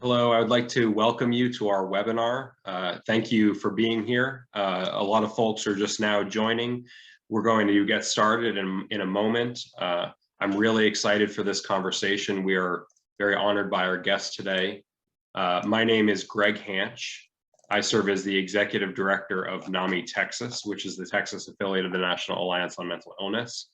Hello, I would like to welcome you to our webinar. Thank you for being here. A lot of folks are just now joining. We're going to get started in a moment. I'm really excited for this conversation. We are very honored by our guest today. My name is Greg Hanch. I serve as the Executive Director of NAMI Texas, which is the Texas affiliate of the National Alliance on Mental Illness.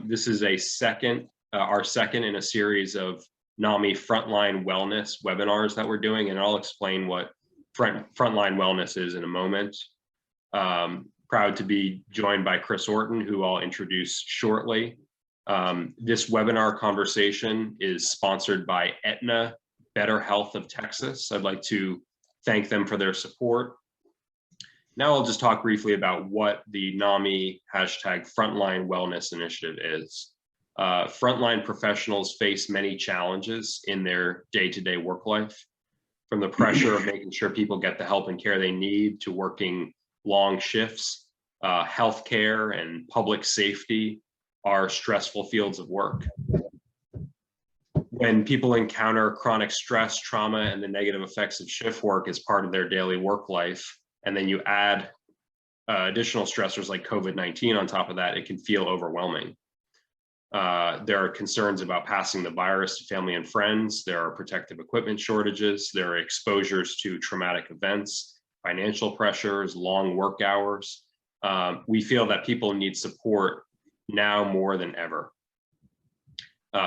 This is our second in a series of NAMI Frontline Wellness webinars that we're doing, and I'll explain what Frontline Wellness is in a moment. Proud to be joined by Chris Orton, who I'll introduce shortly. This webinar conversation is sponsored by Aetna Better Health of Texas. I'd like to thank them for their support. Now I'll just talk briefly about what the NAMI #Frontline Wellness initiative is. Frontline professionals face many challenges in their day-to-day work life, from the pressure of making sure people get the help and care they need to working long shifts. Healthcare and public safety are stressful fields of work. When people encounter chronic stress, trauma, and the negative effects of shift work as part of their daily work life, and then you add additional stressors like COVID-19 on top of that, it can feel overwhelming. There are concerns about passing the virus to family and friends. There are protective equipment shortages. There are exposures to traumatic events, financial pressures, long work hours. We feel that people need support now more than ever.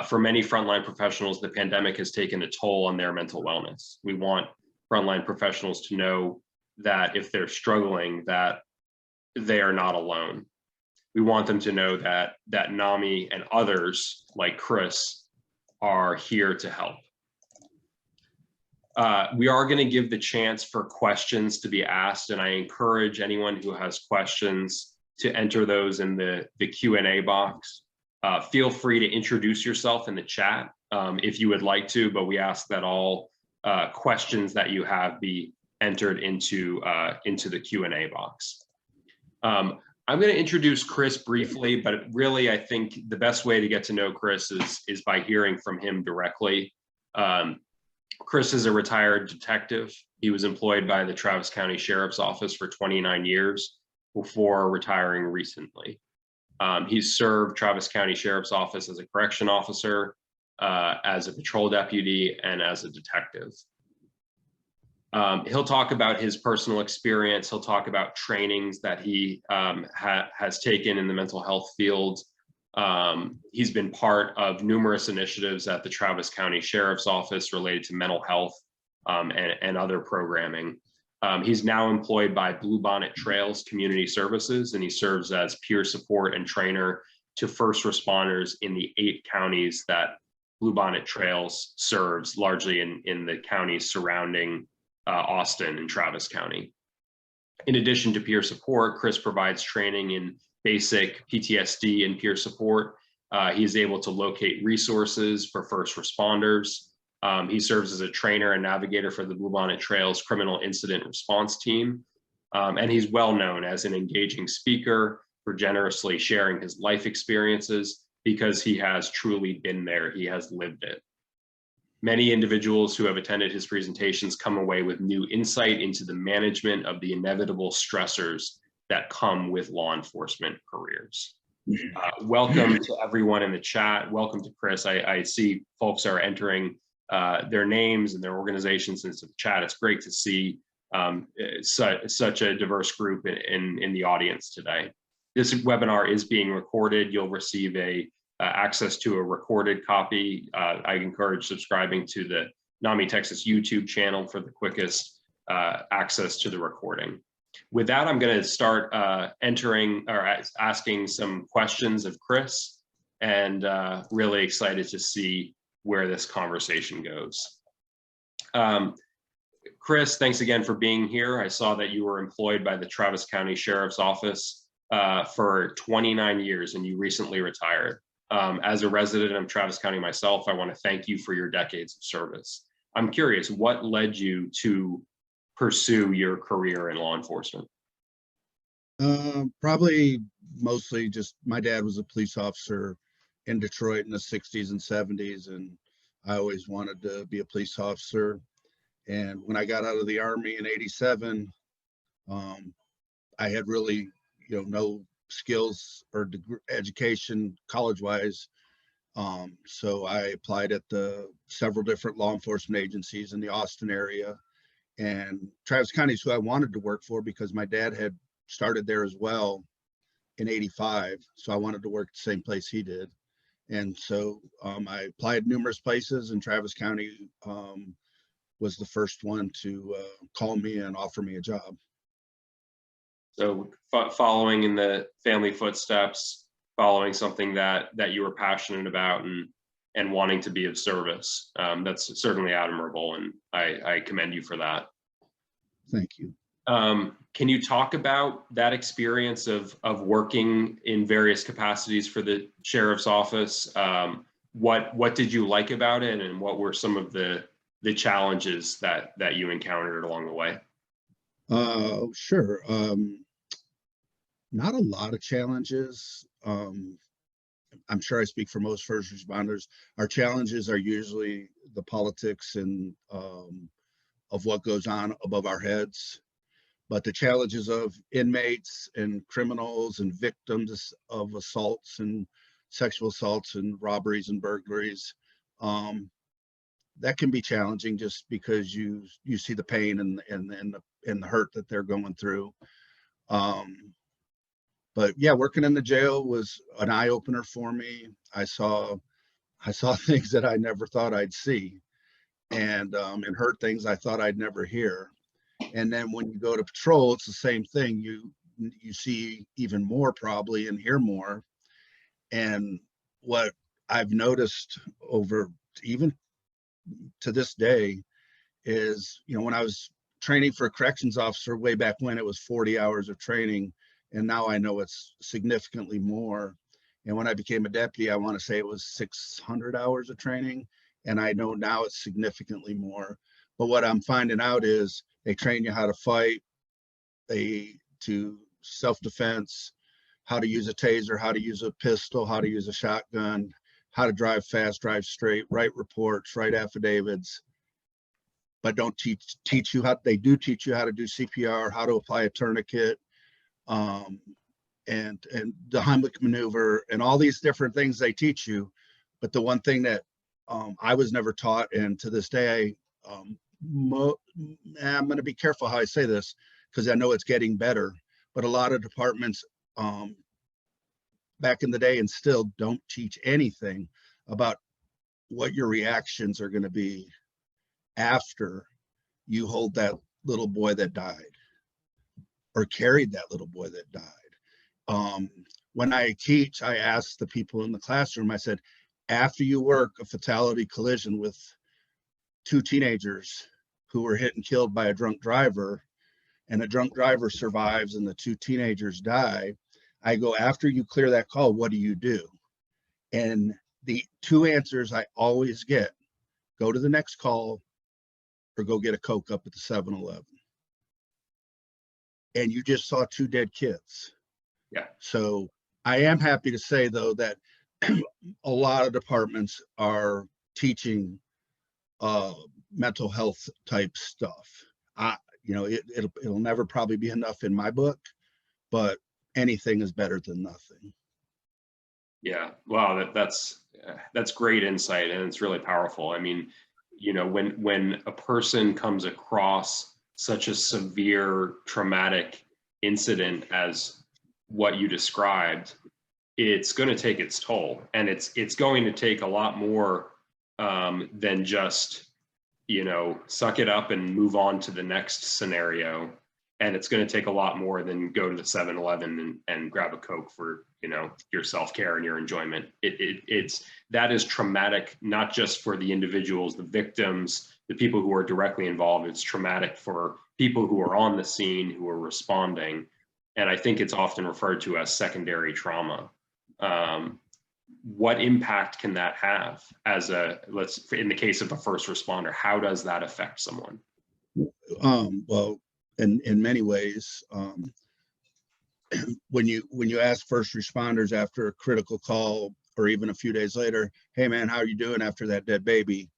For many frontline professionals, the pandemic has taken a toll on their mental wellness. We want frontline professionals to know that if they're struggling, that they are not alone. We want them to know that NAMI and others like Chris are here to help. We are going to give the chance for questions to be asked, and I encourage anyone who has questions to enter those in the Q&A box. Feel free to introduce yourself in the chat if you would like to, but we ask that all questions that you have be entered into the Q&A box. I'm going to introduce Chris briefly, but really I think the best way to get to know Chris is by hearing from him directly. Chris is a retired detective. He was employed by the Travis County Sheriff's Office for 29 years before retiring recently. He's served Travis County Sheriff's Office as a correction officer, as a patrol deputy, and as a detective. He'll talk about his personal experience. He'll talk about trainings that he has taken in the mental health field. He's been part of numerous initiatives at the Travis County Sheriff's Office related to mental health and other programming. He's now employed by Bluebonnet Trails Community Services, and he serves as peer support and trainer to first responders in the 8 counties that Bluebonnet Trails serves, largely in the counties surrounding Austin and Travis County. In addition to peer support, Chris provides training in basic PTSD and peer support. He is able to locate resources for first responders. He serves as a trainer and navigator for the Bluebonnet Trails Criminal Incident Response Team. And he's well known as an engaging speaker for generously sharing his life experiences because he has truly been there. He has lived it. Many individuals who have attended his presentations come away with new insight into the management of the inevitable stressors that come with law enforcement careers. Welcome to everyone in the chat. Welcome to Chris. I see folks are entering their names and their organizations into the chat. It's great to see such a diverse group in the audience today. This webinar is being recorded. You'll receive access to a recorded copy. I encourage subscribing to the NAMI Texas YouTube channel for the quickest access to the recording. With that, I'm going to start asking some questions of Chris, and really excited to see where this conversation goes. Chris, thanks again for being here. I saw that you were employed by the Travis County Sheriff's Office for 29 years, and you recently retired. As a resident of Travis County myself, I want to thank you for your decades of service. I'm curious, what led you to pursue your career in law enforcement? Probably mostly just my dad was a police officer in Detroit in the 60s and 70s, and I always wanted to be a police officer. And when I got out of the Army in '87, I had really, no skills or education college-wise. So I applied at several different law enforcement agencies in the Austin area, and Travis County is who I wanted to work for because my dad had started there as well in '85. So I wanted to work at the same place he did. And so I applied numerous places, and Travis County was the first one to call me and offer me a job. So following in the family footsteps, following something that you were passionate about and wanting to be of service. That's certainly admirable, and I commend you for that. Thank you. Can you talk about that experience of working in various capacities for the sheriff's office? What did you like about it, and what were some of the challenges that you encountered along the way? Sure. Not a lot of challenges. I'm sure I speak for most first responders. Our challenges are usually the politics and of what goes on above our heads. But the challenges of inmates and criminals and victims of assaults and sexual assaults and robberies and burglaries, that can be challenging just because you see the pain and the hurt that they're going through. But yeah, working in the jail was an eye opener for me. I saw things that I never thought I'd see, and heard things I thought I'd never hear. And then when you go to patrol, it's the same thing. You see even more probably and hear more. And what I've noticed over even to this day is, when I was training for a corrections officer way back when, it was 40 hours of training. And now I know it's significantly more. And when I became a deputy, I want to say it was 600 hours of training. And I know now it's significantly more. But what I'm finding out is they train you how to fight, to self-defense, how to use a taser, how to use a pistol, how to use a shotgun, how to drive fast, drive straight, write reports, write affidavits. But don't teach you how. They do teach you how to do CPR, how to apply a tourniquet, and the Heimlich maneuver, and all these different things they teach you. But the one thing that I was never taught, and to this day, I'm going to be careful how I say this because I know it's getting better, but a lot of departments back in the day and still don't teach anything about what your reactions are going to be after you hold that little boy that died or carried that little boy that died. When I teach, I ask the people in the classroom, I said, after you work a fatality collision with 2 teenagers who were hit and killed by a drunk driver, and a drunk driver survives and the 2 teenagers die, I go, after you clear that call, what do you do? And the 2 answers I always get, go to the next call or go get a Coke up at the 7-Eleven. And you just saw 2 dead kids. Yeah. So I am happy to say, though, that a lot of departments are teaching mental health type stuff. It'll never probably be enough in my book, but anything is better than nothing. Yeah, wow, that's great insight, and it's really powerful. I mean, when a person comes across such a severe traumatic incident as what you described, it's going to take its toll, and it's going to take a lot more than just suck it up and move on to the next scenario. And it's going to take a lot more than go to the 7-Eleven and grab a Coke for your self-care and your enjoyment. That is traumatic, not just for the individuals, the victims, the people who are directly involved. It's traumatic for people who are on the scene, who are responding. And I think it's often referred to as secondary trauma. What impact can that have in the case of a first responder? How does that affect someone? Well, in many ways, when you ask first responders after a critical call or even a few days later, hey man, how are you doing after that dead baby?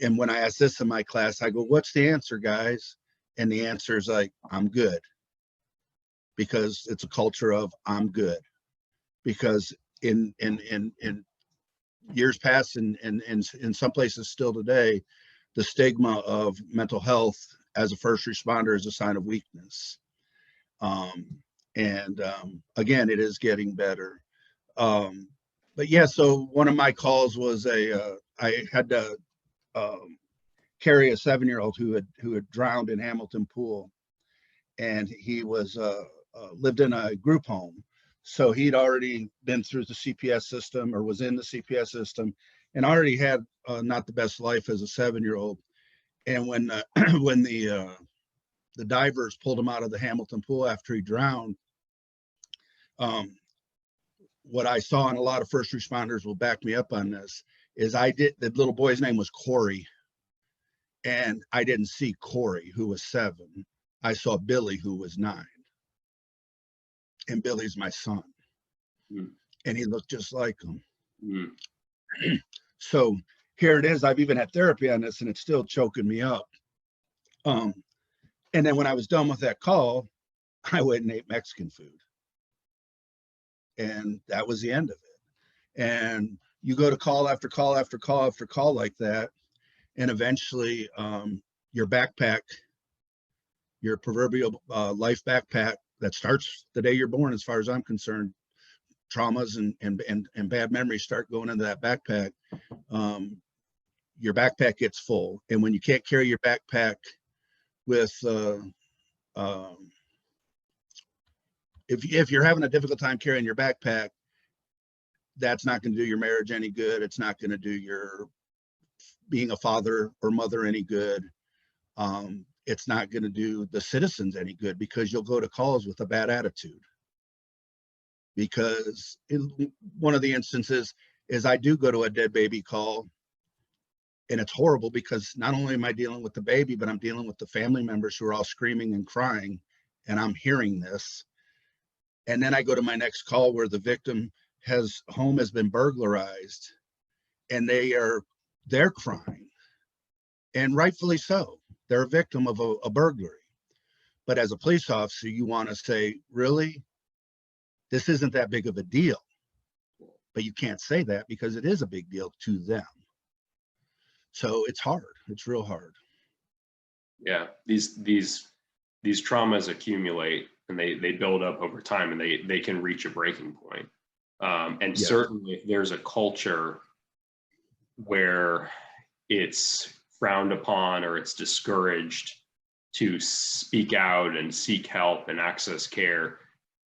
and when I ask this in my class, I go, what's the answer, guys? And the answer is like, I'm good. Because it's a culture of I'm good. Because in years past and in some places still today, the stigma of mental health as a first responder is a sign of weakness. Again, it is getting better. But yeah, so one of my calls was I had to carry a 7-year-old who had drowned in Hamilton Pool, and he was lived in a group home. So he'd already been through the CPS system, or was in the CPS system, and already had not the best life as a 7-year-old. And when when the divers pulled him out of the Hamilton Pool after he drowned, what I saw, and a lot of first responders will back me up on this, is the little boy's name was Corey, and I didn't see Corey, who was 7. I saw Billy, who was 9. And Billy's my son. Mm. And he looked just like him. Mm. So here it is. I've even had therapy on this, and it's still choking me up. And then when I was done with that call, I went and ate Mexican food. And that was the end of it. And you go to call after call after call after call like that, and eventually your backpack, your proverbial life backpack that starts the day you're born, as far as I'm concerned, traumas and bad memories start going into that backpack. Your backpack gets full, and when you can't carry your backpack with if you're having a difficult time carrying your backpack, that's not going to do your marriage any good. It's not going to do your being a father or mother any good. It's not going to do the citizens any good, because you'll go to calls with a bad attitude. Because in one of the instances is I do go to a dead baby call, and it's horrible because not only am I dealing with the baby, but I'm dealing with the family members who are all screaming and crying, and I'm hearing this. And then I go to my next call where the victim home has been burglarized, and they're crying, and rightfully so. They're a victim of a burglary. But as a police officer, you want to say, really, this isn't that big of a deal. But you can't say that because it is a big deal to them. So it's hard. It's real hard. Yeah, these traumas accumulate, and they build up over time, and they can reach a breaking point. And yes, certainly if there's a culture where it's frowned upon or it's discouraged to speak out and seek help and access care,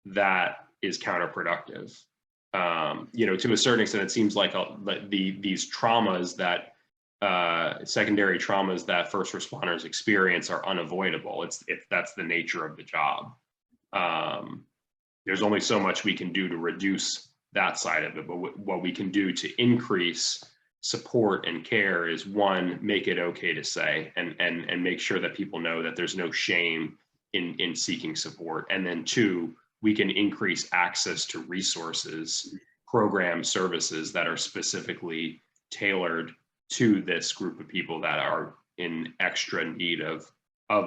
that is counterproductive. To a certain extent, it seems like these traumas that secondary traumas that first responders experience are unavoidable. If that's the nature of the job. There's only so much we can do to reduce that side of it, but what we can do to increase support and care is, one, make it okay to say, and make sure that people know that there's no shame in seeking support. And then two, we can increase access to resources, programs, services that are specifically tailored to this group of people that are in extra need of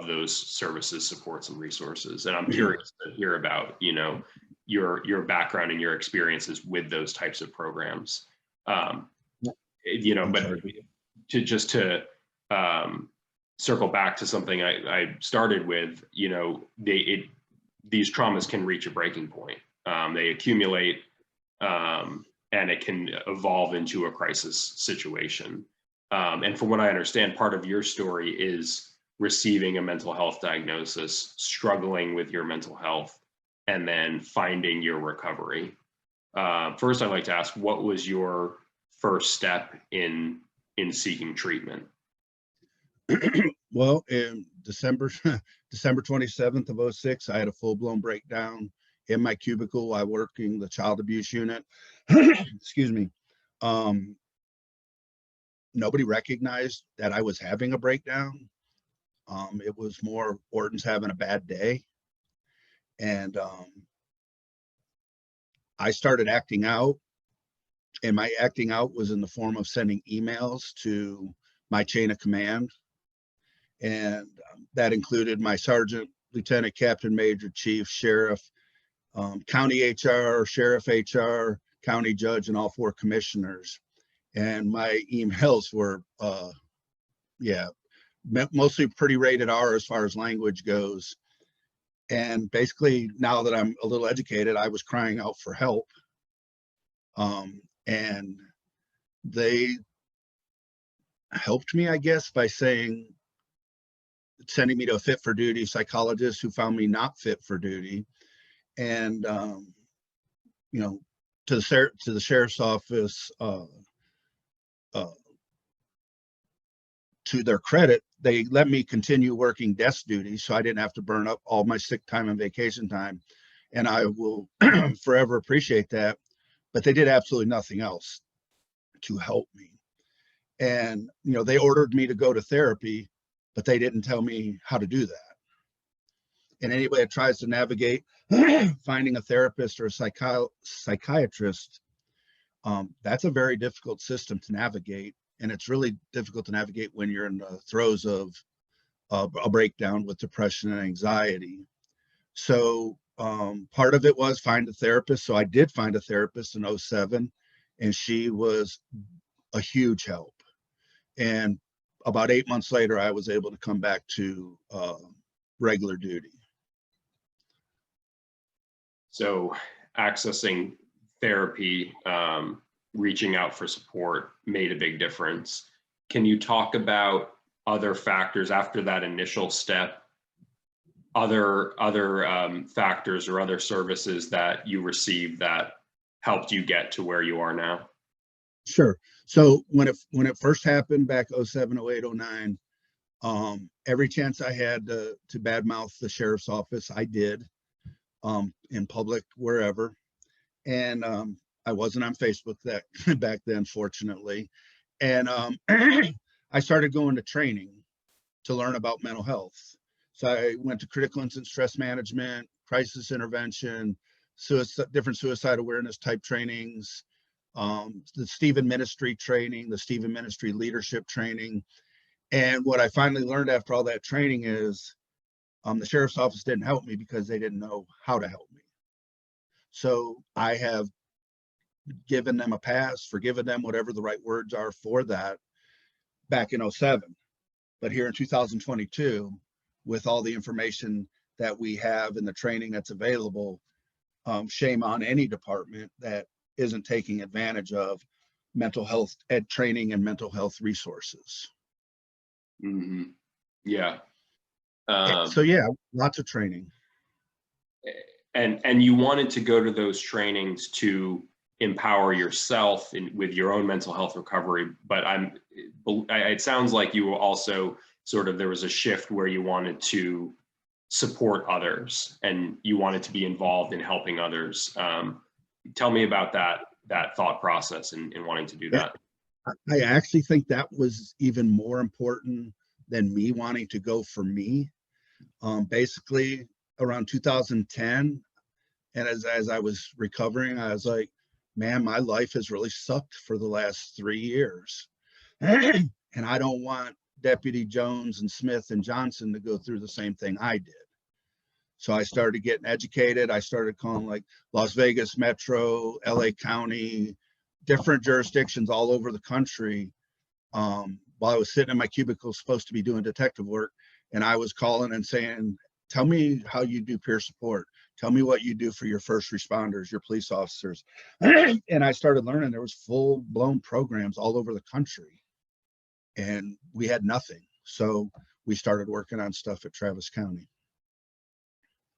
those services, supports, and resources. And I'm curious to hear about, your background and your experiences with those types of programs. But to circle back to something I started with, these traumas can reach a breaking point. They accumulate, and it can evolve into a crisis situation. And from what I understand, part of your story is receiving a mental health diagnosis, struggling with your mental health, and then finding your recovery. First, I'd like to ask, what was your first step in seeking treatment? Well, in December 27th of 2006, I had a full-blown breakdown in my cubicle while working the child abuse unit. Excuse me. Nobody recognized that I was having a breakdown. It was more Orton's having a bad day. And I started acting out, and my acting out was in the form of sending emails to my chain of command. And that included my sergeant, lieutenant, captain, major, chief, sheriff, county HR, sheriff HR, county judge, and all 4 commissioners. And my emails were, mostly pretty rated R as far as language goes. And basically, now that I'm a little educated, I was crying out for help. And they helped me, I guess, by sending me to a fit for duty psychologist who found me not fit for duty. And, to the sheriff's office, to their credit, they let me continue working desk duty, so I didn't have to burn up all my sick time and vacation time. And I will forever appreciate that. But they did absolutely nothing else to help me. And, they ordered me to go to therapy, but they didn't tell me how to do that. And anybody that tries to navigate finding a therapist or a psychiatrist, that's a very difficult system to navigate. And it's really difficult to navigate when you're in the throes of a breakdown with depression and anxiety. So part of it was find a therapist. So I did find a therapist in 2007, and she was a huge help. And about 8 months later, I was able to come back to regular duty. So accessing therapy, reaching out for support made a big difference. Can you talk about other factors after that initial step, other factors or other services that you received that helped you get to where you are now? Sure. So when it first happened back 07, 08, 09, every chance I had to badmouth the sheriff's office, I did, in public, wherever. And I wasn't on Facebook back then, fortunately. And I started going to training to learn about mental health. So I went to critical incident stress management, crisis intervention, different suicide awareness type trainings, the Stephen Ministry training, the Stephen Ministry leadership training. And what I finally learned after all that training is the sheriff's office didn't help me because they didn't know how to help me. So I have given them a pass, forgiven them, whatever the right words are for that, back in 07. But here in 2022, with all the information that we have and the training that's available, shame on any department that isn't taking advantage of mental health ed training and mental health resources. Mm-hmm. Yeah. So yeah, lots of training. And you wanted to go to those trainings to empower yourself with your own mental health recovery, but it sounds like you were also there was a shift where you wanted to support others and you wanted to be involved in helping others. Tell me about that thought process and wanting to do that. I actually think that was even more important than me wanting to go for me. Basically around 2010, and as I was recovering, I was like, man, my life has really sucked for the last 3 years. And I don't want Deputy Jones and Smith and Johnson to go through the same thing I did. So I started getting educated. I started calling like Las Vegas Metro, LA County, different jurisdictions all over the country. While I was sitting in my cubicle, supposed to be doing detective work, and I was calling and saying, tell me how you do peer support. Tell me what you do for your first responders, your police officers. And I started learning there was full-blown programs all over the country, and we had nothing. So we started working on stuff at Travis County.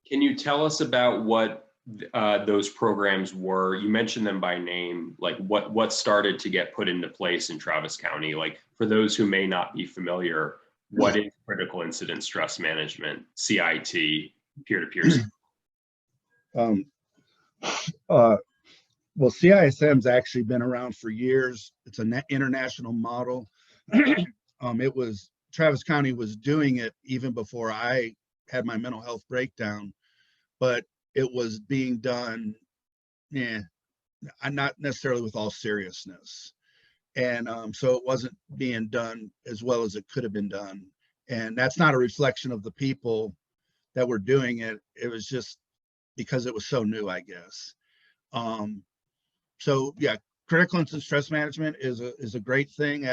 Can you tell us about what those programs were? You mentioned them by name, like what started to get put into place in Travis County? Like for those who may not be familiar, what is critical incident stress management, CIT, peer-to-peer? Well, CISM's actually been around for years. It's an international model. Travis County was doing it even before I had my mental health breakdown, but it was being done, not necessarily with all seriousness. And so it wasn't being done as well as it could have been done. And that's not a reflection of the people that were doing it. It was just because it was so new, I guess. So yeah, critical incident stress management is a great thing.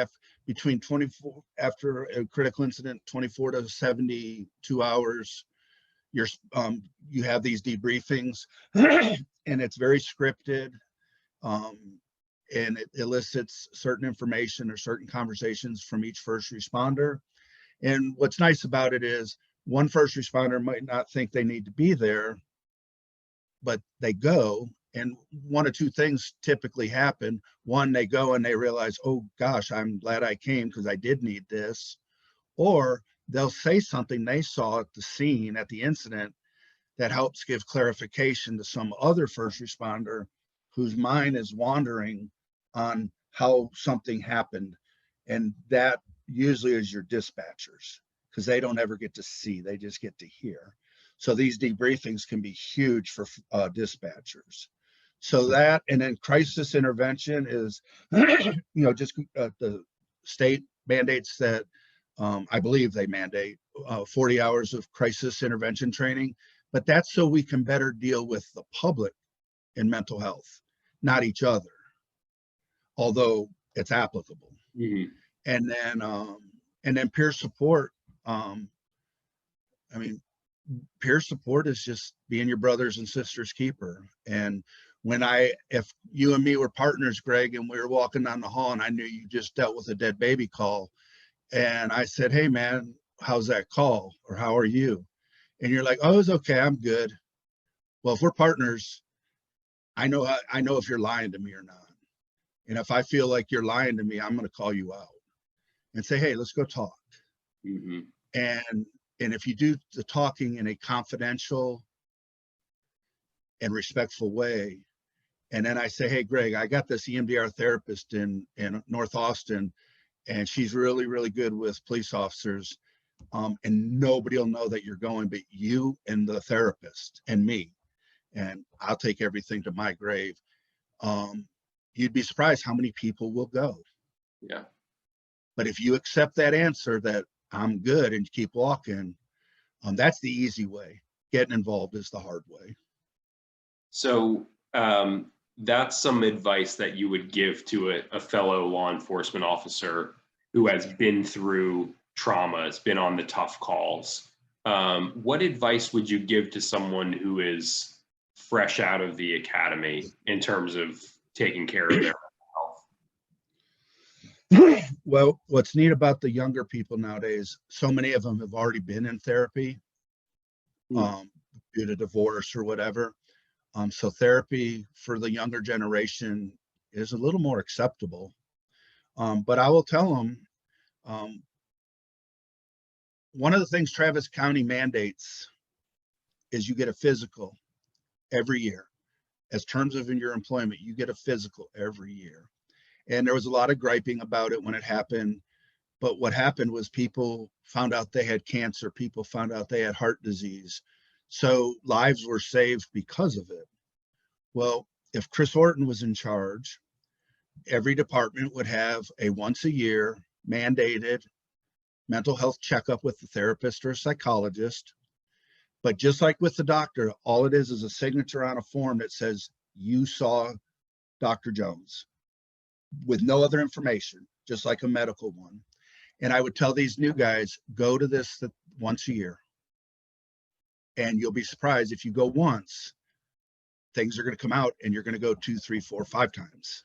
Between 24 after a critical incident, 24 to 72 hours, you have these debriefings, and it's very scripted, and it elicits certain information or certain conversations from each first responder. And what's nice about it is one first responder might not think they need to be there, but they go, and one or two things typically happen. One, they go and they realize, oh gosh, I'm glad I came because I did need this. Or they'll say something they saw at the scene, at the incident, that helps give clarification to some other first responder whose mind is wandering on how something happened. And that usually is your dispatchers, because they don't ever get to see, they just get to hear. So these debriefings can be huge for dispatchers. So that, and then crisis intervention is, just the state mandates that, I believe they mandate 40 hours of crisis intervention training, but that's so we can better deal with the public in mental health, not each other, although it's applicable. Mhm. And then peer support. Peer support is just being your brothers and sisters keeper. And if you and me were partners, Greg, and we were walking down the hall and I knew you just dealt with a dead baby call, and I said, hey man, how's that call? Or how are you? And you're like, oh, it's okay, I'm good. Well, if we're partners, I know if you're lying to me or not. And if I feel like you're lying to me, I'm going to call you out and say, hey, let's go talk. Mm-hmm. And if you do the talking in a confidential and respectful way, and then I say, hey, Greg, I got this EMDR therapist in North Austin, and she's really, really good with police officers. And nobody will know that you're going, but you and the therapist and me, and I'll take everything to my grave. You'd be surprised how many people will go. Yeah. But if you accept that answer that I'm good and keep walking, that's the easy way. Getting involved is the hard way. So that's some advice that you would give to a fellow law enforcement officer who has been through trauma, has been on the tough calls. What advice would you give to someone who is fresh out of the academy in terms of taking care of their health? Well, what's neat about the younger people nowadays, so many of them have already been in therapy due to divorce or whatever. So therapy for the younger generation is a little more acceptable. But I will tell them, one of the things Travis County mandates is you get a physical every year. As terms of in your employment, you get a physical every year. And there was a lot of griping about it when it happened. But what happened was people found out they had cancer. People found out they had heart disease. So lives were saved because of it. Well, if Chris Orton was in charge, every department would have a once a year mandated mental health checkup with the therapist or a psychologist. But just like with the doctor, all it is a signature on a form that says you saw Dr. Jones with no other information, just like a medical one. And I would tell these new guys, go to this once a year. And you'll be surprised if you go once, things are going to come out and you're going to go 2, 3, 4, 5 times.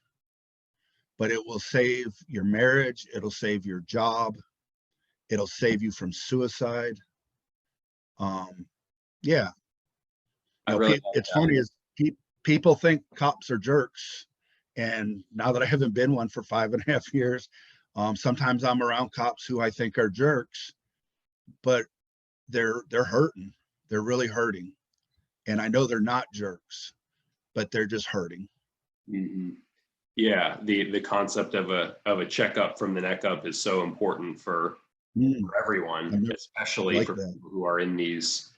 But it will save your marriage. It'll save your job. It'll save you from suicide. Yeah. It's funny is people think cops are jerks. And now that I haven't been one for 5.5 years, sometimes I'm around cops who I think are jerks, but they're hurting. They're really hurting. And I know they're not jerks, but they're just hurting. Mm-hmm. Yeah, the concept of a checkup from the neck up is so important for everyone, especially for people who are in these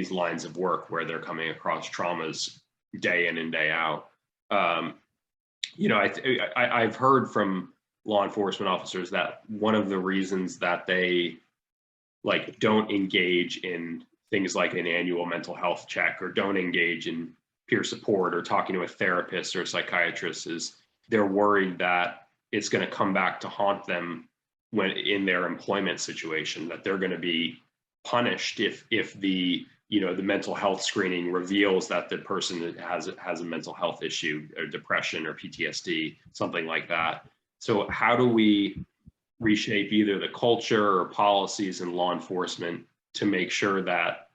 lines of work where they're coming across traumas day in and day out. I've heard from law enforcement officers that one of the reasons that they like don't engage in things like an annual mental health check or don't engage in peer support or talking to a therapist or a psychiatrist is they're worried that it's going to come back to haunt them when in their employment situation, that they're going to be punished if the the mental health screening reveals that the person has a mental health issue or depression or PTSD, something like that. So how do we reshape either the culture or policies in law enforcement to make sure that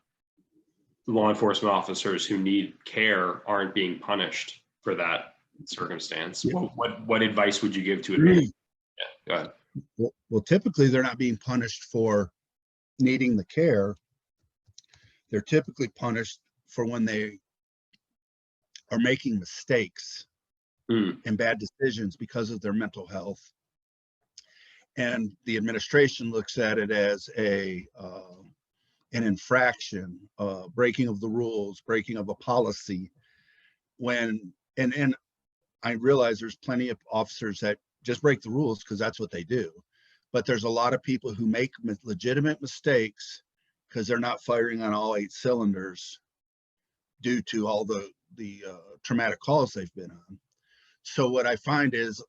law enforcement officers who need care aren't being punished for that circumstance? Yeah. What advice would you give to administrators? Yeah, go ahead. Well, typically they're not being punished for needing the care. They're typically punished for when they are making mistakes and bad decisions because of their mental health. And the administration looks at it as an infraction, breaking of the rules, breaking of a policy. And I realize there's plenty of officers that just break the rules because that's what they do. But there's a lot of people who make legitimate mistakes because they're not firing on all 8 cylinders due to all the traumatic calls they've been on. So what I find is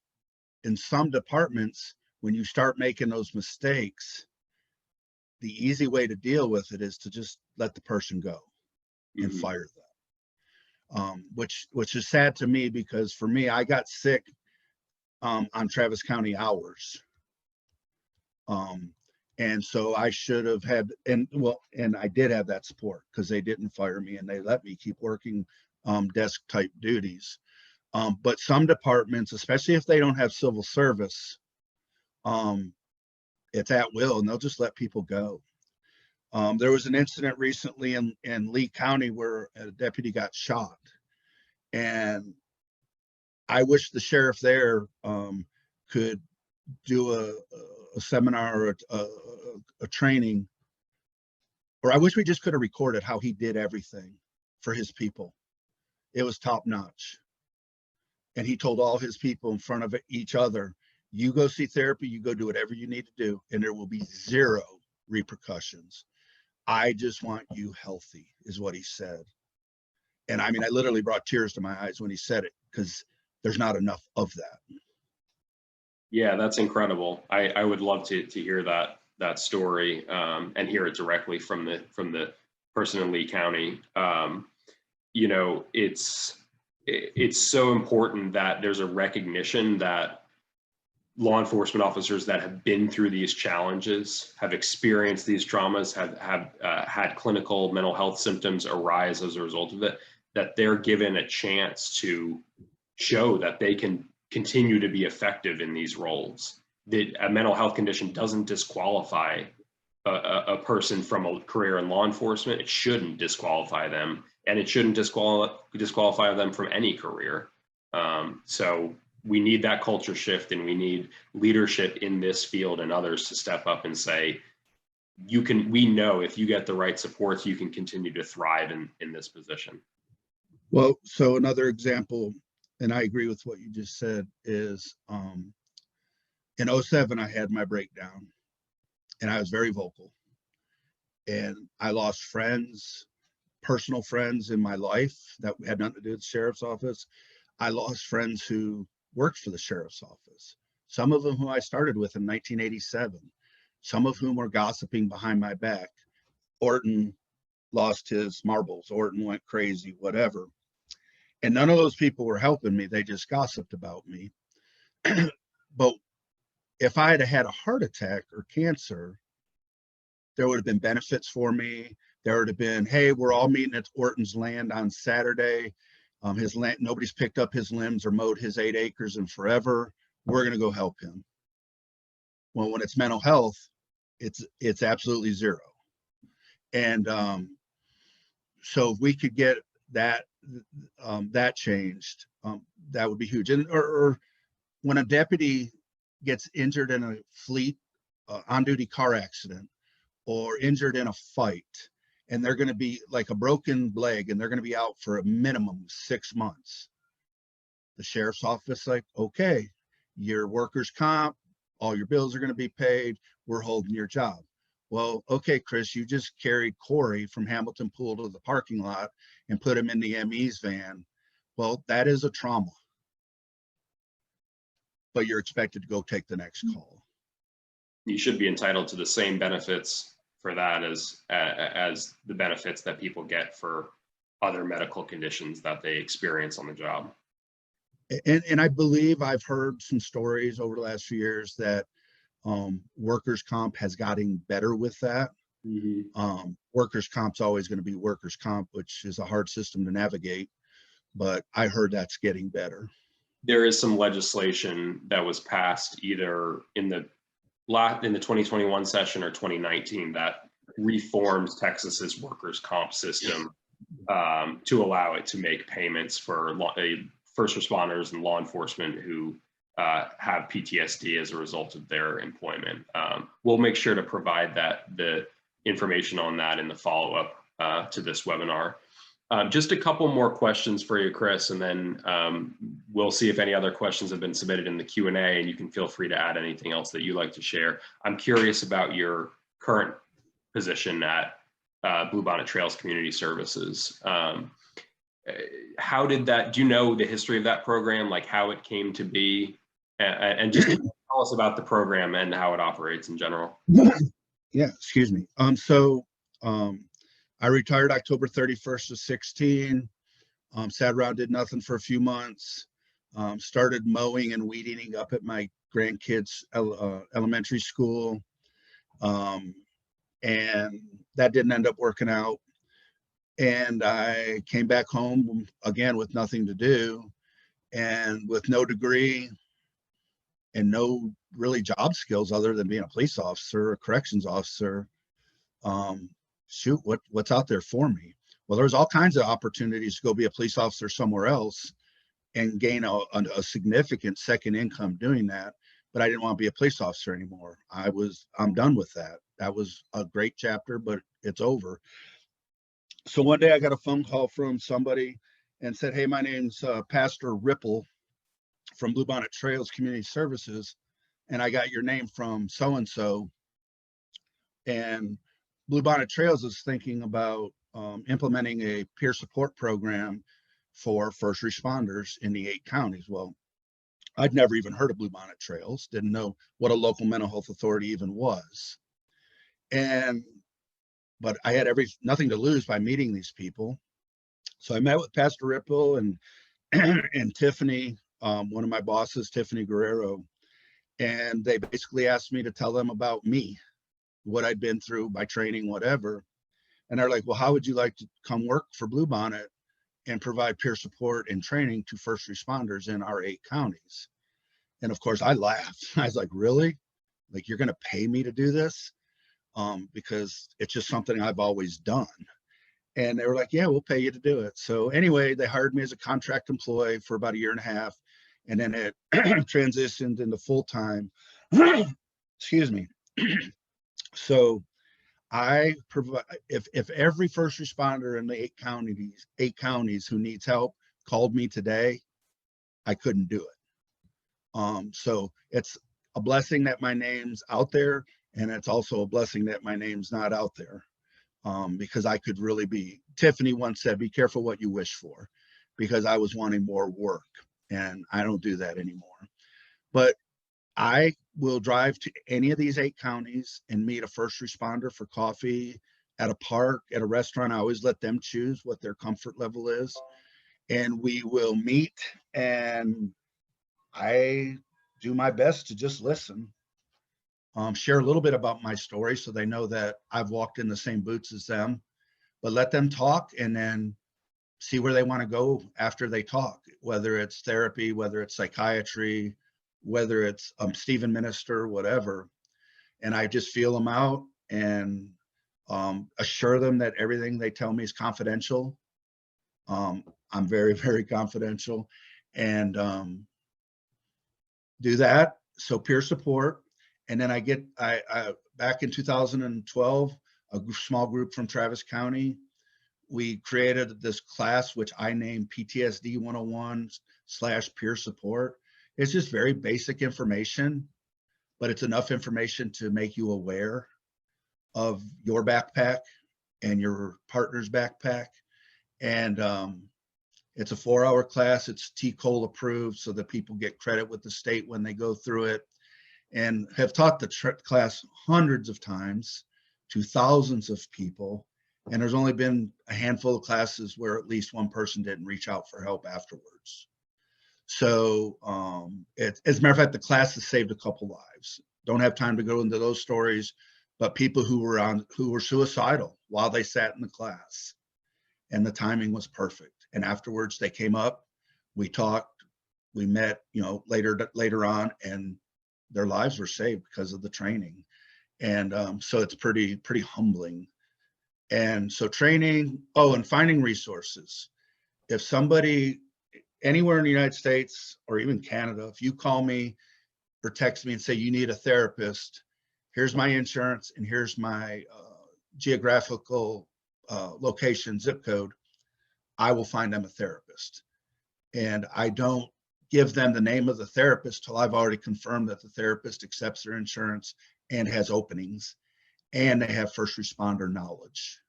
in some departments, when you start making those mistakes, the easy way to deal with it is to just let the person go and fire them. Which is sad to me, because for me, I got sick on Travis County hours. And so I should have had, and I did have that support because they didn't fire me and they let me keep working desk type duties. But some departments, especially if they don't have civil service, it's at will and they'll just let people go. There was an incident recently in Lee County where a deputy got shot, and I wish the sheriff there could do a seminar or a training, or I wish we just could have recorded how he did everything for his people. It was top notch. And he told all his people in front of each other, you go see therapy, you go do whatever you need to do, and there will be 0 repercussions. I just want you healthy, is what he said. And I mean, I literally brought tears to my eyes when he said it, because there's not enough of that. Yeah, that's incredible. I would love to hear that story and hear it directly from the person in Lee County. It's so important that there's a recognition that law enforcement officers that have been through these challenges, have experienced these traumas, have had clinical mental health symptoms arise as a result of it, that they're given a chance to show that they can continue to be effective in these roles. That a mental health condition doesn't disqualify a person from a career in law enforcement. It shouldn't disqualify them, and it shouldn't disqualify them from any career. So we need that culture shift, and we need leadership in this field and others to step up and say, we know if you get the right supports, you can continue to thrive in this position. Well, so another example, and I agree with what you just said, is in 2007, I had my breakdown and I was very vocal, and I lost friends, personal friends in my life that had nothing to do with the sheriff's office. I lost friends who worked for the sheriff's office, some of them who I started with in 1987, some of whom were gossiping behind my back. Orton lost his marbles, Orton went crazy, whatever. And none of those people were helping me. They just gossiped about me. But if I had a heart attack or cancer, there would have been benefits for me. There would have been, hey, we're all meeting at Orton's land on Saturday. His land, nobody's picked up his limbs or mowed his 8 acres in forever. We're going to go help him. Well, when it's mental health, it's absolutely 0. And so if we could get that changed, that would be huge. And or when a deputy gets injured in a fleet on-duty car accident or injured in a fight, and they're going to be like a broken leg, and they're going to be out for a minimum 6 months. The sheriff's office, like, okay, your workers' comp, all your bills are going to be paid. We're holding your job. Well, okay, Chris, you just carried Corey from Hamilton Pool to the parking lot and put him in the ME's van. Well, that is a trauma, but you're expected to go take the next call. You should be entitled to the same benefits for that as the benefits that people get for other medical conditions that they experience on the job. And I believe I've heard some stories over the last few years that workers' comp has gotten better with that. Mm-hmm. Workers' comp's always going to be workers' comp, which is a hard system to navigate, but I heard that's getting better. There is some legislation that was passed either in the 2021 session or 2019 that reforms Texas's workers' comp system to allow it to make payments for first responders and law enforcement who have PTSD as a result of their employment. We'll make sure to provide the information on that in the follow-up to this webinar. Just a couple more questions for you, Chris, and then we'll see if any other questions have been submitted in the Q&A, and you can feel free to add anything else that you'd like to share. I'm curious about your current position at Bluebonnet Trails Community Services. How did that, do you know the history of that program, like how it came to be? And just tell us about the program and how it operates in general. Yeah, excuse me. I retired October 31st of 16. Sat around, did nothing for a few months. Started mowing and weed eating up at my grandkids' elementary school. And that didn't end up working out. And I came back home again with nothing to do and with no degree and no really job skills other than being a police officer, a corrections officer. Shoot, what's out there for me? Well, there's all kinds of opportunities to go be a police officer somewhere else and gain a significant second income doing that. But I didn't want to be a police officer anymore. I'm done with that. That was a great chapter, but it's over. So one day I got a phone call from somebody and said, hey, my name's Pastor Ripple from Bluebonnet Trails Community Services, and I got your name from so-and-so. And Bluebonnet Trails is thinking about implementing a peer support program for first responders in the 8 counties. Well, I'd never even heard of Bluebonnet Trails, didn't know what a local mental health authority even was. But I had nothing to lose by meeting these people. So I met with Pastor Ripple and Tiffany, one of my bosses, Tiffany Guerrero, and they basically asked me to tell them about me, what I'd been through, my training, whatever. And they're like, well, how would you like to come work for Bluebonnet and provide peer support and training to first responders in our 8 counties? And of course I laughed. I was like, really? Like, you're going to pay me to do this? Because it's just something I've always done. And they were like, yeah, we'll pay you to do it. So anyway, they hired me as a contract employee for about 1.5 years. And then it transitioned into full-time. Excuse me. So I provide, if every first responder in the 8 counties who needs help called me today, I couldn't do it. So it's a blessing that my name's out there, and it's also a blessing that my name's not out there, because I could really be, Tiffany once said, be careful what you wish for, because I was wanting more work, and I don't do that anymore. But I will drive to any of these 8 counties and meet a first responder for coffee at a park, at a restaurant. I always let them choose what their comfort level is. And we will meet, and I do my best to just listen, share a little bit about my story so they know that I've walked in the same boots as them, but let them talk and then see where they want to go after they talk, whether it's therapy, whether it's psychiatry, whether it's Stephen Minister, whatever. And I just feel them out and assure them that everything they tell me is confidential. I'm very, very confidential, and do that. So peer support. And then I back in 2012, a small group from Travis County, we created this class, which I named PTSD 101/peer support. It's just very basic information, but it's enough information to make you aware of your backpack and your partner's backpack. And it's a 4-hour class. It's TCOL approved, so that people get credit with the state when they go through it, and have taught the class hundreds of times to thousands of people. And there's only been a handful of classes where at least one person didn't reach out for help afterwards. So as a matter of fact, the class has saved a couple lives. Don't have time to go into those stories, but people who were suicidal while they sat in the class, and the timing was perfect. And afterwards they came up, we talked, we met, later on, and their lives were saved because of the training. And so it's pretty humbling. And so training, and finding resources. If somebody anywhere in the United States or even Canada, if you call me or text me and say you need a therapist, here's my insurance and here's my geographical location, zip code, I will find them a therapist. And I don't give them the name of the therapist till I've already confirmed that the therapist accepts their insurance and has openings, and they have first responder knowledge.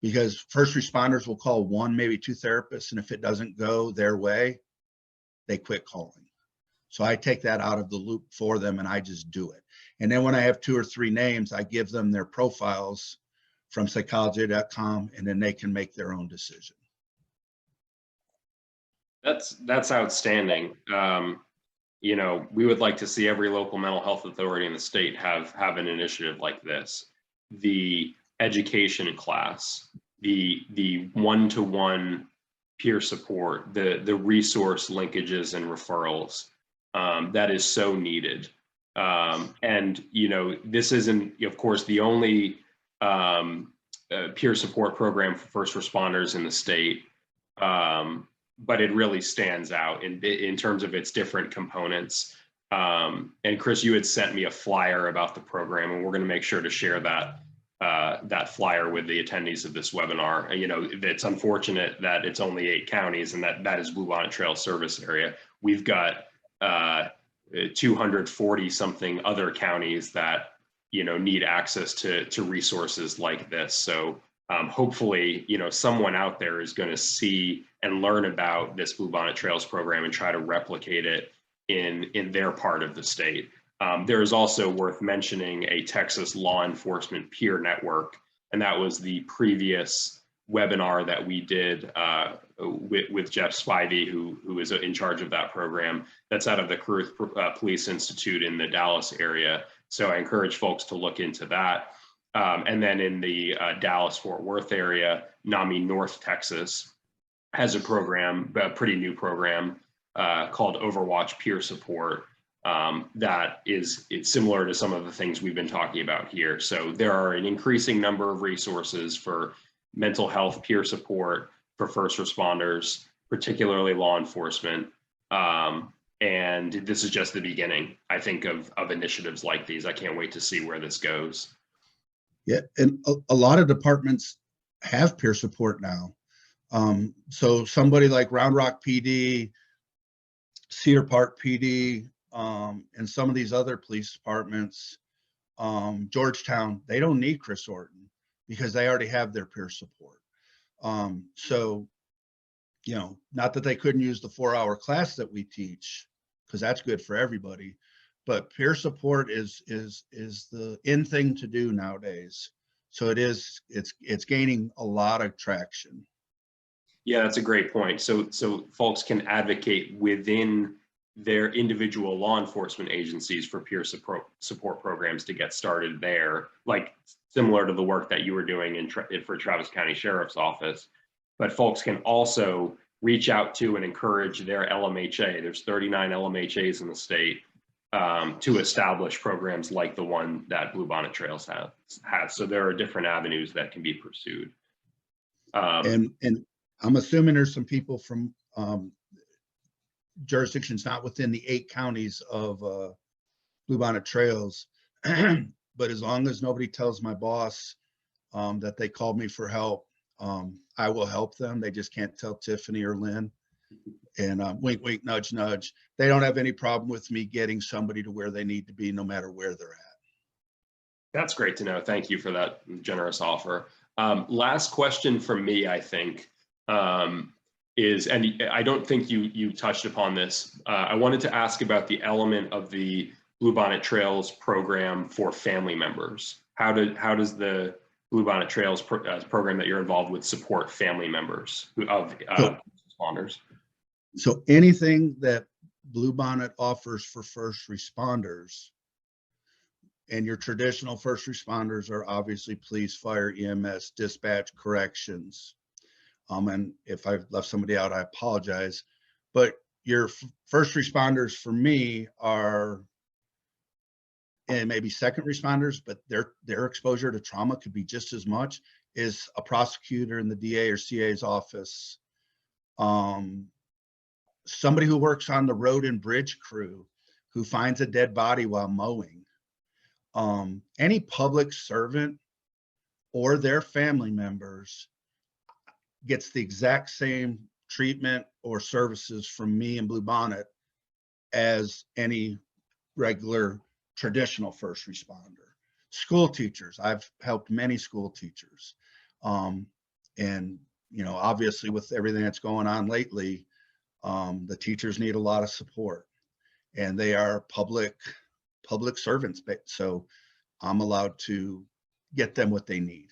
Because first responders will call one, maybe two therapists, and if it doesn't go their way, they quit calling. So I take that out of the loop for them, and I just do it. And then when I have 2 or 3 names, I give them their profiles from psychology.com, and then they can make their own decision. That's outstanding. We would like to see every local mental health authority in the state have an initiative like this. The education class, the one-to-one peer support, the resource linkages and referrals, that is so needed. And this isn't, of course, the only peer support program for first responders in the state, but it really stands out in terms of its different components. And Chris, you had sent me a flyer about the program, and we're going to make sure to share that flyer with the attendees of this webinar. It's unfortunate that it's only 8 counties, and that is Bluebonnet Trail service area. We've got 240 something other counties that need access to resources like this. So hopefully, someone out there is going to see and learn about this Bluebonnet Trails program and try to replicate it in their part of the state. There is also worth mentioning a Texas law enforcement peer network, and that was the previous webinar that we did with Jeff Spivey, who is in charge of that program. That's out of the Caruth Police Institute in the Dallas area. So I encourage folks to look into that. And then in the Dallas-Fort Worth area, NAMI North Texas has a program, a pretty new program called Overwatch Peer Support. That it's similar to some of the things we've been talking about here. So there are an increasing number of resources for mental health peer support for first responders, particularly law enforcement. And this is just the beginning, I think, of initiatives like these. I can't wait to see where this goes. Yeah, and a lot of departments have peer support now. So somebody like Round Rock PD, Cedar Park PD, and some of these other police departments, Georgetown, they don't need Chris Orton because they already have their peer support. So, not that they couldn't use the 4-hour class that we teach, because that's good for everybody, but peer support is the in thing to do nowadays. So it's gaining a lot of traction. Yeah, that's a great point. So folks can advocate within their individual law enforcement agencies for peer support programs to get started there, like similar to the work that you were doing for Travis County Sheriff's Office. But folks can also reach out to and encourage their LMHA. There's 39 LMHAs in the state to establish programs like the one that Bluebonnet Trails has. So there are different avenues that can be pursued. And I'm assuming there's some people from jurisdictions not within the 8 counties of Bluebonnet Trails, but as long as nobody tells my boss that they called me for help, I will help them. They just can't tell Tiffany or Lynn. And wink, wink, nudge, nudge. They don't have any problem with me getting somebody to where they need to be, no matter where they're at. That's great to know. Thank you for that generous offer. Last question from me, I think, is, and I don't think you touched upon this. I wanted to ask about the element of the Bluebonnet Trails program for family members. How does the Bluebonnet Trails program that you're involved with support family members of responders? So anything that Bluebonnet offers for first responders, and your traditional first responders are obviously police, fire, EMS, dispatch, corrections. And if I've left somebody out, I apologize. But your first responders for me are, and maybe second responders, but their exposure to trauma could be just as much as a prosecutor in the DA or CA's office. Somebody who works on the road and bridge crew who finds a dead body while mowing. Any public servant or their family members gets the exact same treatment or services from me and Bluebonnet as any regular traditional first responder. School teachers, I've helped many school teachers. And, you know, obviously with everything that's going on lately, the teachers need a lot of support, and they are public servants. So I'm allowed to get them what they need.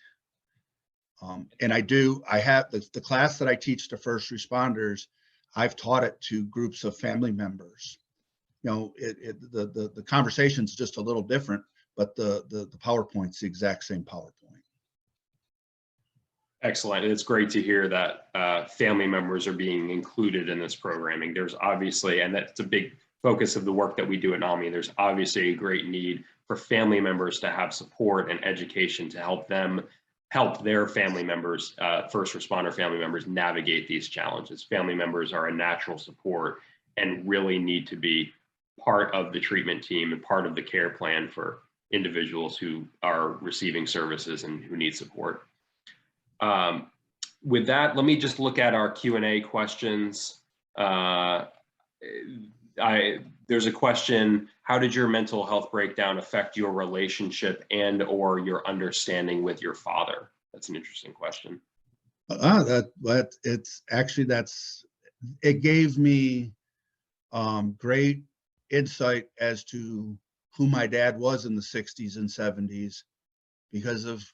And I have the class that I teach to first responders, I've taught it to groups of family members. You know, the conversation's just a little different, but the PowerPoint's the exact same PowerPoint. Excellent. And it's great to hear that family members are being included in this programming. There's obviously, and that's a big focus of the work that we do at NAMI, there's obviously a great need for family members to have support and education to help them help their family members, first responder family members, navigate these challenges. Family members are a natural support and really need to be part of the treatment team and part of the care plan for individuals who are receiving services and who need support. With that, let me just look at our Q&A questions. There's a question: how did your mental health breakdown affect your relationship and or your understanding with your father? That's an interesting question. It gave me great insight as to who my dad was in the 60s and 70s, because of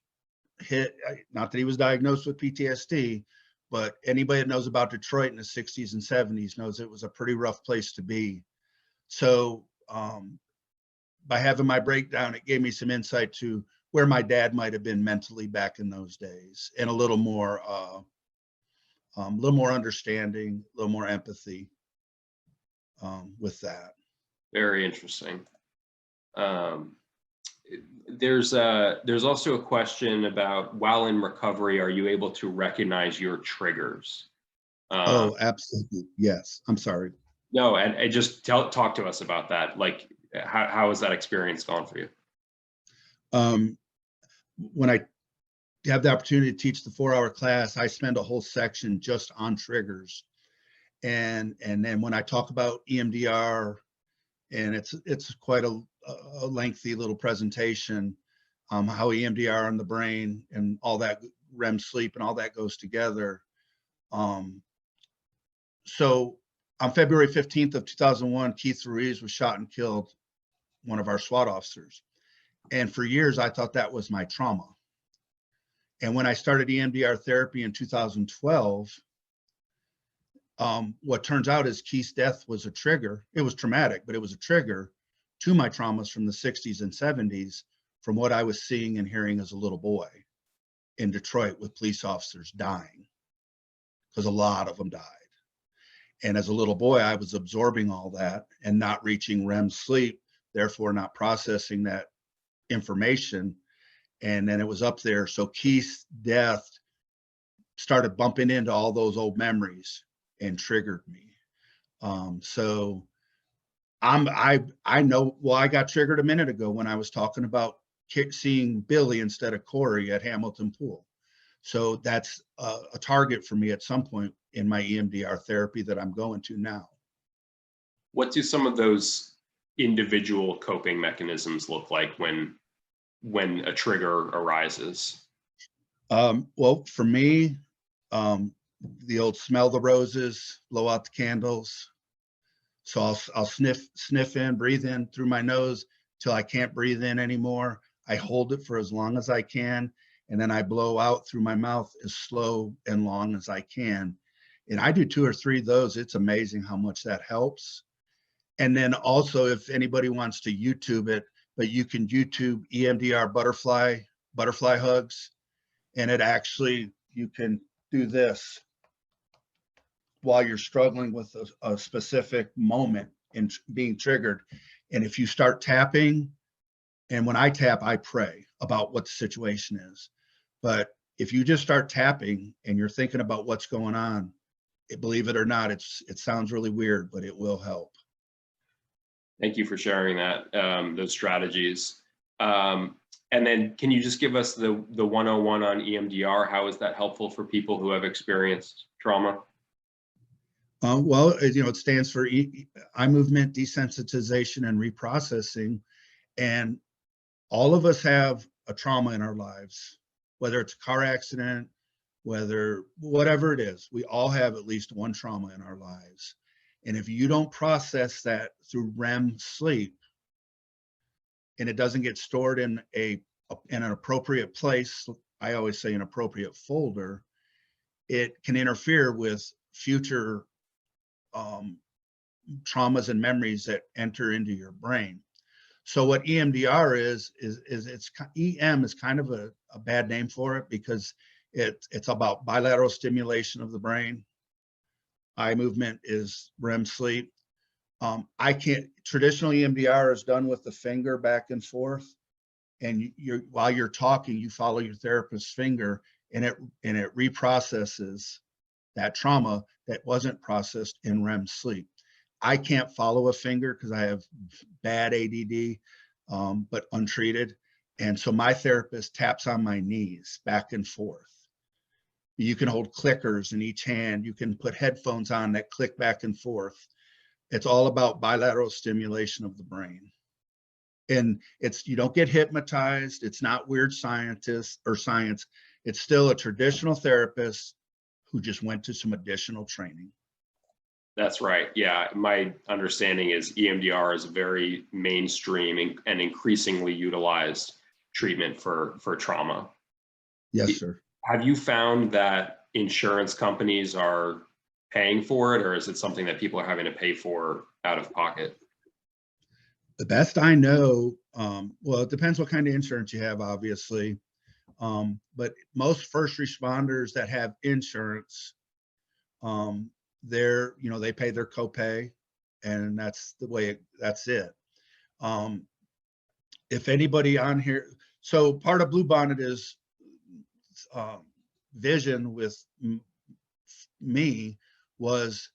not that he was diagnosed with PTSD, but anybody that knows about Detroit in the 60s and 70s knows it was a pretty rough place to be. So by having my breakdown, it gave me some insight to where my dad might have been mentally back in those days, and a little more understanding, a little more empathy with that. Very interesting. There's also a question about, while in recovery, are you able to recognize your triggers? Oh, absolutely. Yes. I'm sorry. No, and just talk to us about that. Like, how has that experience gone for you? When I have the opportunity to teach the 4-hour class, I spend a whole section just on triggers. And then when I talk about EMDR, and it's quite a lengthy little presentation, how EMDR on the brain and all that, REM sleep and all that goes together. So on February 15th of 2001, Keith Ruiz was shot and killed, one of our SWAT officers. And for years, I thought that was my trauma. And when I started EMDR therapy in 2012, what turns out is Keith's death was a trigger. It was traumatic, but it was a trigger to my traumas from the 60s and 70s, from what I was seeing and hearing as a little boy in Detroit with police officers dying, because a lot of them died. And as a little boy, I was absorbing all that and not reaching REM sleep, therefore not processing that information. And then it was up there. So Keith's death started bumping into all those old memories and triggered me. So I know, well, I got triggered a minute ago when I was talking about seeing Billy instead of Corey at Hamilton Pool. So that's a target for me at some point in my EMDR therapy that I'm going to now. What do some of those individual coping mechanisms look like when a trigger arises? Well, for me, the old smell the roses, blow out the candles. So I'll sniff in, breathe in through my nose till I can't breathe in anymore. I hold it for as long as I can, and then I blow out through my mouth as slow and long as I can. And I do 2 or 3 of those. It's amazing how much that helps. And then also, if anybody wants to YouTube it, but you can YouTube EMDR butterfly hugs, and it actually, you can do this while you're struggling with a specific moment in being triggered. And if you start tapping, and when I tap, I pray about what the situation is. But if you just start tapping and you're thinking about what's going on, believe it or not, it sounds really weird, but it will help. Thank you for sharing that, those strategies. And then can you just give us the 101 on EMDR? How is that helpful for people who have experienced trauma? Well, it stands for eye movement desensitization and reprocessing. And all of us have a trauma in our lives, whether it's a car accident, whatever it is, we all have at least one trauma in our lives. And if you don't process that through REM sleep, and it doesn't get stored in an appropriate place, I always say an appropriate folder, it can interfere with future traumas and memories that enter into your brain. So what EMDR is EM is kind of a bad name for it, because it's about bilateral stimulation of the brain. Eye movement is REM sleep. Traditional EMDR is done with the finger back and forth, and while you're talking, you follow your therapist's finger, and it reprocesses that trauma that wasn't processed in REM sleep. I can't follow a finger because I have bad ADD, but untreated. And so my therapist taps on my knees back and forth. You can hold clickers in each hand. You can put headphones on that click back and forth. It's all about bilateral stimulation of the brain. And you don't get hypnotized. It's not weird science. It's still a traditional therapist who just went to some additional training. That's right. Yeah, my understanding is EMDR is a very mainstream and increasingly utilized treatment for trauma. Yes, sir. Have you found that insurance companies are paying for it, or is it something that people are having to pay for out of pocket? The best I know, well, it depends what kind of insurance you have, obviously. But most first responders that have insurance, they pay their copay, and that's it. If anybody on here, so part of Bluebonnet is vision with me was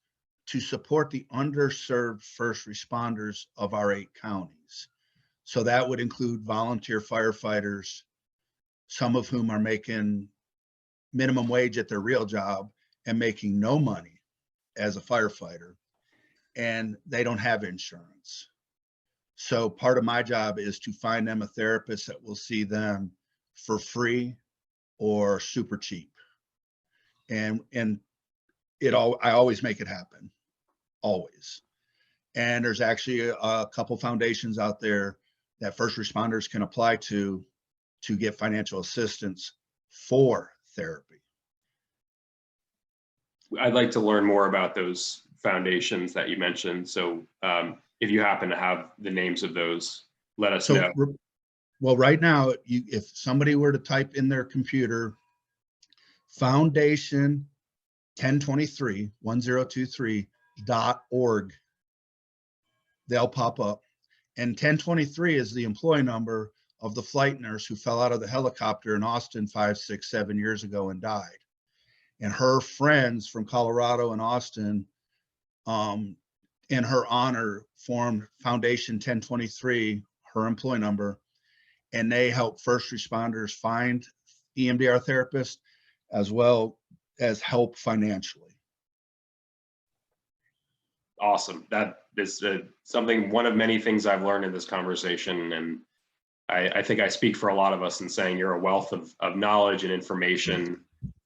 to support the underserved first responders of our 8 counties. So that would include volunteer firefighters, some of whom are making minimum wage at their real job and making no money as a firefighter, and they don't have insurance. So part of my job is to find them a therapist that will see them for free or super cheap. And I always make it happen, always. And there's actually a couple foundations out there that first responders can apply to get financial assistance for therapy. I'd like to learn more about those foundations that you mentioned. So if you happen to have the names of those, let us know. Well, right now, if somebody were to type in their computer, foundation 1023.org, they'll pop up. And 1023 is the employee number of the flight nurse who fell out of the helicopter in Austin 5, 6, 7 years ago and died. And her friends from Colorado and Austin, in her honor, formed Foundation 1023, her employee number, and they help first responders find EMDR therapists. as well as help financially. Awesome. That is something, one of many things I've learned in this conversation. And I think I speak for a lot of us in saying you're a wealth of knowledge and information,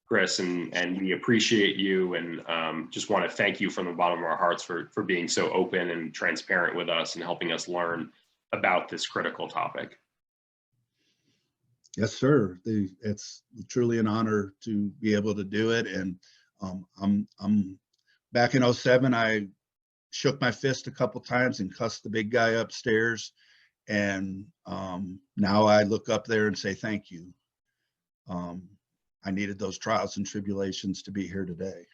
Chris, and we appreciate you, and just want to thank you from the bottom of our hearts for being so open and transparent with us and helping us learn about this critical topic. Yes, sir. It's truly an honor to be able to do it. And I'm back in 07, I shook my fist a couple times and cussed the big guy upstairs. And now I look up there and say, thank you. I needed those trials and tribulations to be here today.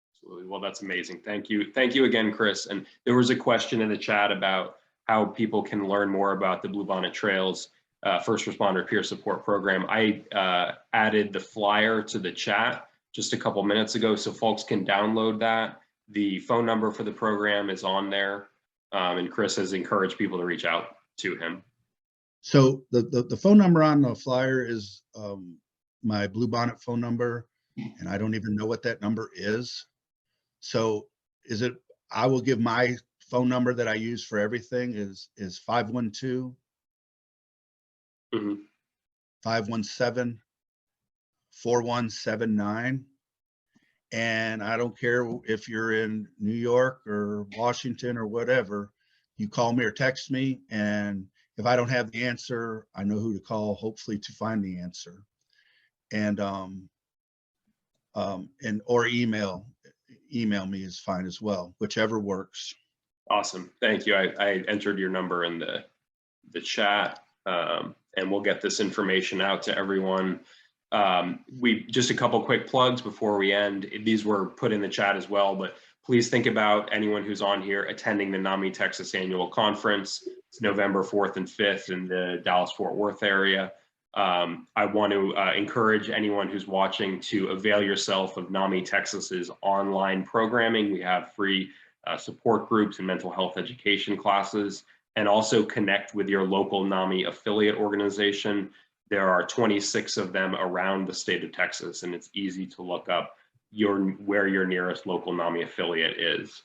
Absolutely. Well, that's amazing. Thank you. Thank you again, Chris. And there was a question in the chat about how people can learn more about the Bluebonnet Trails First Responder Peer Support Program. I added the flyer to the chat just a couple minutes ago, so folks can download that. The phone number for the program is on there, and Chris has encouraged people to reach out to him. So the phone number on the flyer is my Bluebonnet phone number, and I don't even know what that number is. So I will give my phone number that I use for everything is 512 517 4179. And I don't care if you're in New York or Washington or whatever, you call me or text me, and if I don't have the answer, I know who to call, hopefully to find the answer. And or email me is fine as well, whichever works. Awesome. Thank you. I entered your number in the chat, and we'll get this information out to everyone. Just a couple quick plugs before we end. These were put in the chat as well, but please think about anyone who's on here attending the NAMI Texas Annual Conference. It's November 4th and 5th in the Dallas-Fort Worth area. I want to encourage anyone who's watching to avail yourself of NAMI Texas's online programming. We have free support groups and mental health education classes, and also connect with your local NAMI affiliate organization. There are 26 of them around the state of Texas, and it's easy to look up where your nearest local NAMI affiliate is.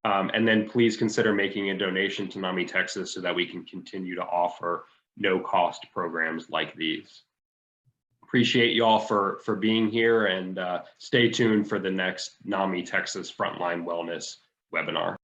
And then please consider making a donation to NAMI Texas so that we can continue to offer no-cost programs like these. Appreciate you all for being here, and stay tuned for the next NAMI Texas Frontline Wellness webinar.